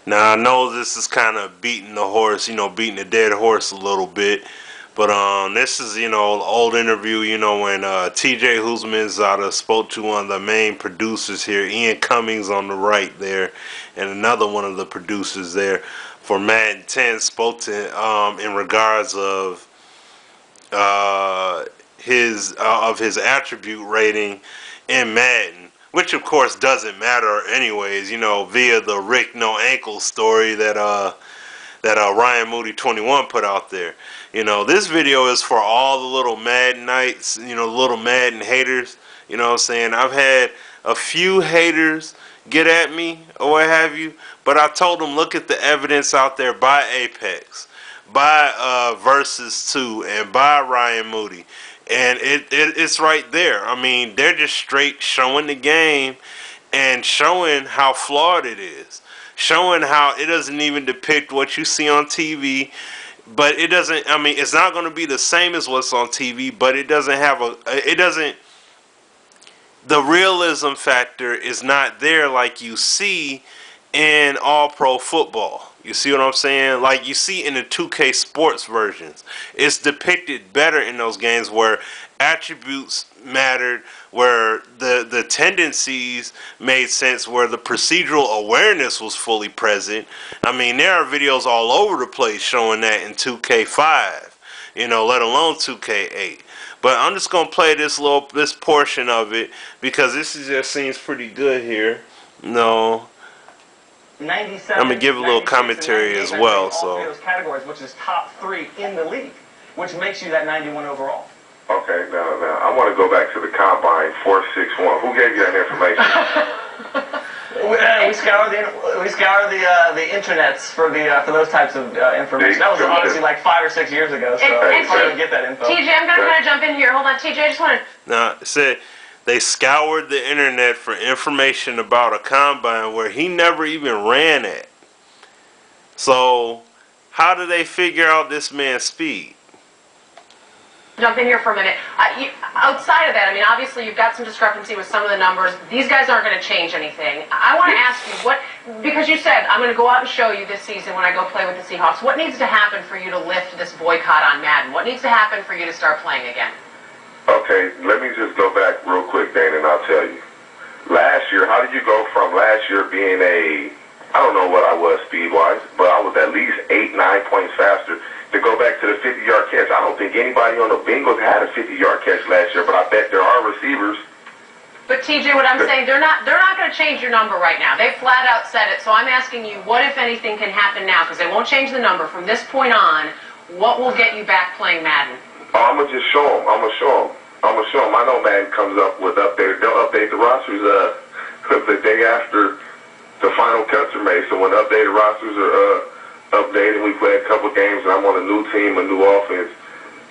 Now I know this is kind of beating the horse, beating the dead horse a little bit, but this is an old interview, when T.J. Houshmandzadeh spoke to one of the main producers here, Ian Cummings on the right there, and another one of the producers there for Madden 10 spoke to in regards of his attribute rating in Madden, which of course doesn't matter anyways, via the Rick No Ankle story that Ryan Moody 21 put out there. This video is for all the little Maddenites, little Madden haters. You know what I'm saying? I've had a few haters get at me or what have you, but I told them look at the evidence out there by Apex, by Versus 2, and by Ryan Moody. And it's right there. I mean, they're just straight showing the game and showing how flawed it is. Showing how it doesn't even depict what you see on TV. But it doesn't, I mean, it's not going to be the same as what's on TV, but it doesn't have the realism factor is not there like you see in all pro football. You see what I'm saying? Like you see in the 2K sports versions. It's depicted better in those games where attributes mattered, where the tendencies made sense, where the procedural awareness was fully present. I mean, there are videos all over the place showing that in 2K5, let alone 2K8. But I'm just gonna play this portion of it because this just seems pretty good here. No. I'm gonna give a little commentary as well. So those categories, which is top 3 in the league, which makes you that 91 overall. Okay, now I want to go back to the combine 461. Who gave you that information? we scour the internets for those types of information. That was obviously like 5 or 6 years ago, so it's hard to get that info. TJ, I'm gonna kind of jump in here. Hold on, TJ, I just want to. Now it said they scoured the internet for information about a combine where he never even ran at. So how do they figure out this man's speed? Jump in here for a minute. Outside of that, I mean, obviously you've got some discrepancy with some of the numbers. These guys aren't going to change anything. I want to ask you, because you said, I'm going to go out and show you this season when I go play with the Seahawks, what needs to happen for you to lift this boycott on Madden? What needs to happen for you to start playing again? Okay, let me just go back real quick, Dane, and I'll tell you. Last year, how did you go from last year being I don't know what I was speed-wise, but I was at least 8-9 points faster, to go back to the 50-yard catch? I don't think anybody on the Bengals had a 50-yard catch last year, but I bet there are receivers. But TJ, what I'm saying, they're not going to change your number right now. They flat out said it. So I'm asking you, what if anything can happen now? Because they won't change the number from this point on. What will get you back playing Madden? Oh, I'm gonna just show them. I'm gonna show them. I know Madden comes up with updates. They'll update the rosters the day after the final cuts are made. So when updated rosters are updated, we play a couple games, and I'm on a new team, a new offense,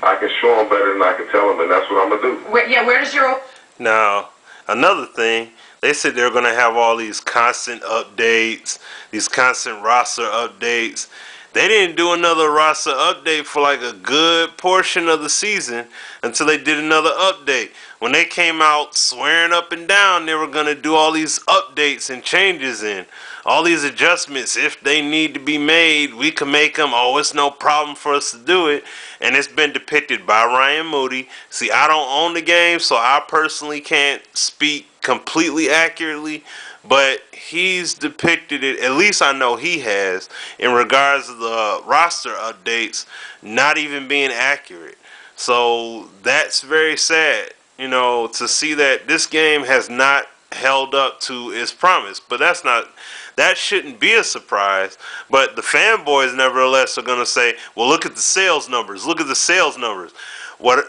I can show them better than I can tell them, and that's what I'm going to do. Where does your... Now, another thing, they said they're going to have all these constant updates, these constant roster updates. They didn't do another roster update for like a good portion of the season until they did another update. When they came out swearing up and down they were going to do all these updates and changes and all these adjustments. If they need to be made, we can make them. Oh, it's no problem for us to do it. And it's been depicted by Ryan Moody. See, I don't own the game, so I personally can't speak completely accurately. But he's depicted it, at least I know he has, in regards to the roster updates not even being accurate. So that's very sad, to see that this game has not held up to its promise. But that shouldn't be a surprise. But the fanboys nevertheless are going to say, well, look at the sales numbers. Look at the sales numbers.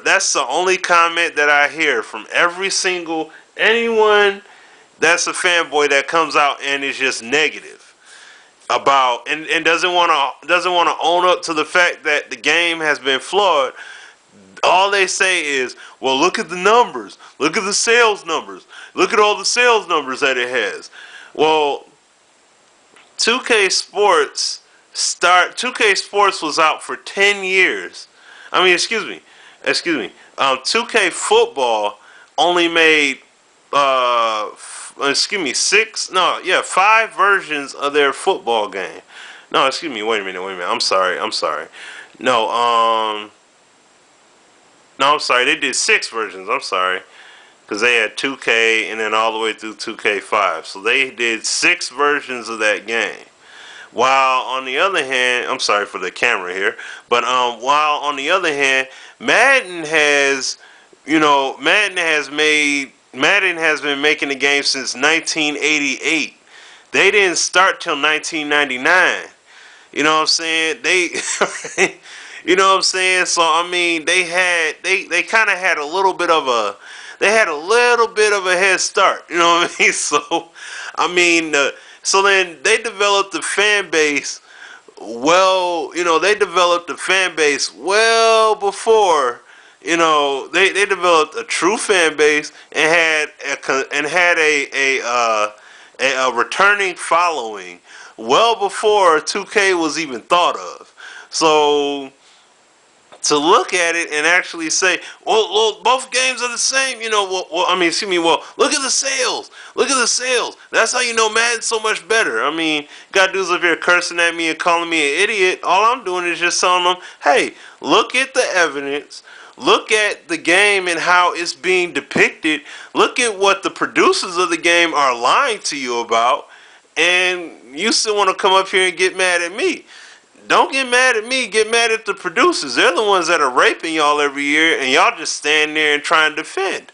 That's the only comment that I hear from every single anyone that's a fanboy that comes out and is just negative about and doesn't want to own up to the fact that the game has been flawed. All they say is, well, look at the numbers. Look at the sales numbers. Look at all the sales numbers that it has. Well, 2K Sports was out for 10 years. I mean, excuse me. 2K Football only made excuse me, 5 versions of their football game. No, excuse me, wait a minute. I'm sorry. No, I'm sorry, they did 6 versions, I'm sorry. Because they had 2K and then all the way through 2K5. So they did 6 versions of that game. While on the other hand, I'm sorry for the camera here, but while on the other hand, Madden has been making the game since 1988. They didn't start till 1999. You know what I'm saying? You know what I'm saying? So I mean, they kind of had a little bit of a head start. You know what I mean? So I mean, so then they developed the fan base. Well, they developed the fan base well before. They developed a true fan base and had a returning following well before 2K was even thought of. So to look at it and actually say, well, both games are the same, look at the sales. Look at the sales. That's how you know Madden's so much better. I mean, got dudes up here cursing at me and calling me an idiot. All I'm doing is just telling them, hey, look at the evidence. Look at the game and how it's being depicted. Look at what the producers of the game are lying to you about. And you still want to come up here and get mad at me. Don't get mad at me, get mad at the producers. They're the ones that are raping y'all every year, and y'all just stand there and try and defend.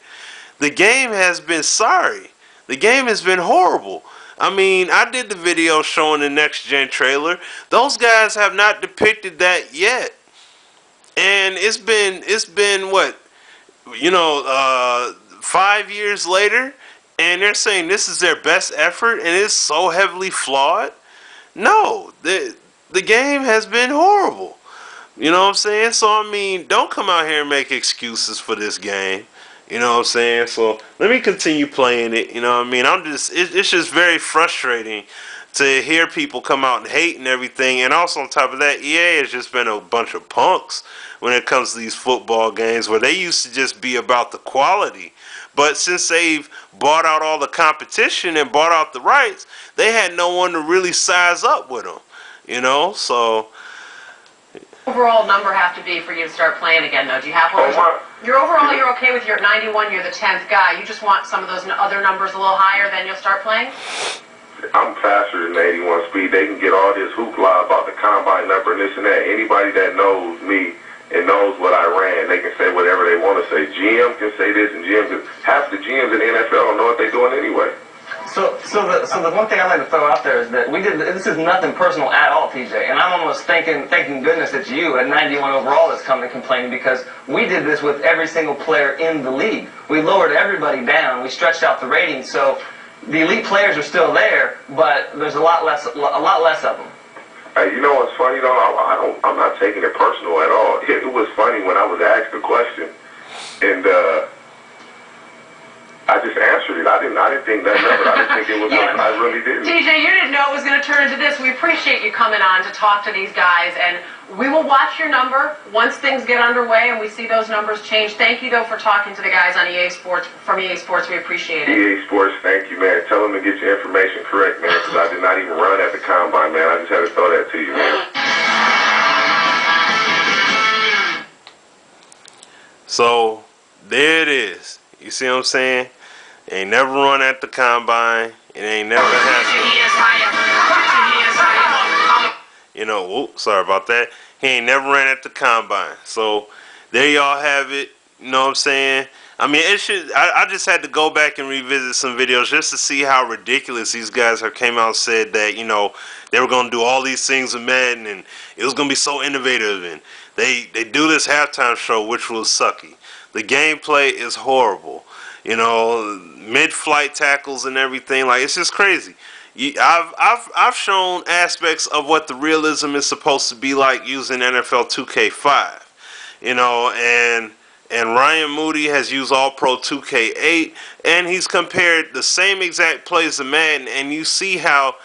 The game has been sorry. The game has been horrible. I mean, I did the video showing the next gen trailer. Those guys have not depicted that yet. And it's been what? 5 years later, and they're saying this is their best effort and it's so heavily flawed. No, the game has been horrible. You know what I'm saying? So, I mean, don't come out here and make excuses for this game. You know what I'm saying? So, let me continue playing it. You know what I mean? It's just very frustrating to hear people come out and hate and everything. And also, on top of that, EA has just been a bunch of punks when it comes to these football games where they used to just be about the quality. But since they've bought out all the competition and bought out the rights, they had no one to really size up with them. So overall number have to be for you to start playing again, though? Do you have one? You're okay with your 91, you're the 10th guy. You just want some of those other numbers a little higher, then you'll start playing? I'm faster than 81 speed. They can get all this hoopla about the combine number and this and that. Anybody that knows me and knows what I ran, they can say whatever they want to say. GM can say this, and half the GMs in the NFL don't know what they're doing anyway. So the one thing I'd like to throw out there is that this is nothing personal at all, TJ, and I'm almost thanking goodness it's you at 91 overall that's coming complaining, because we did this with every single player in the league. We lowered everybody down. We stretched out the ratings, so the elite players are still there, but there's a lot less of them. Hey, you know what's funny though? I'm not taking it personal at all. It was funny when I was asked the question, and I just answered it. I didn't think that number. I didn't think it was. I really didn't. TJ, you didn't know it was going to turn into this. We appreciate you coming on to talk to these guys, and we will watch your number once things get underway and we see those numbers change. Thank you, though, for talking to the guys on EA Sports, from EA Sports. We appreciate it. EA Sports, thank you, man. Tell them to get your information correct, man, because I did not even run at the combine, man. I just had to throw that to you, man. So, there it is. You see what I'm saying? Ain't never run at the combine. It ain't never had sorry about that. He ain't never ran at the combine. So there y'all have it. You know what I'm saying? I mean, I just had to go back and revisit some videos just to see how ridiculous these guys have came out and said that, they were going to do all these things with Madden and it was going to be so innovative, and they do this halftime show, which was sucky. The gameplay is horrible. Mid-flight tackles and everything. Like, it's just crazy. I've shown aspects of what the realism is supposed to be like using NFL 2K5. And Ryan Moody has used All-Pro 2K8, and he's compared the same exact plays to Madden, and you see how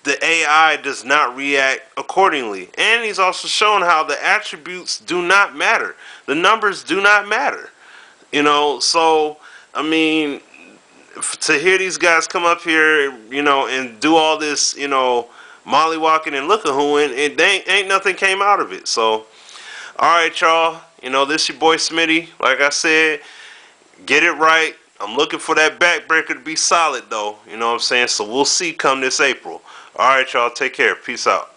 the AI does not react accordingly. And he's also shown how the attributes do not matter. The numbers do not matter. So, I mean, to hear these guys come up here, and do all this, mollywalking and look-a-hooing, and ain't nothing came out of it. So, all right, y'all. This your boy Smitty. Like I said, get it right. I'm looking for that backbreaker to be solid, though. You know what I'm saying? So we'll see come this April. All right, y'all. Take care. Peace out.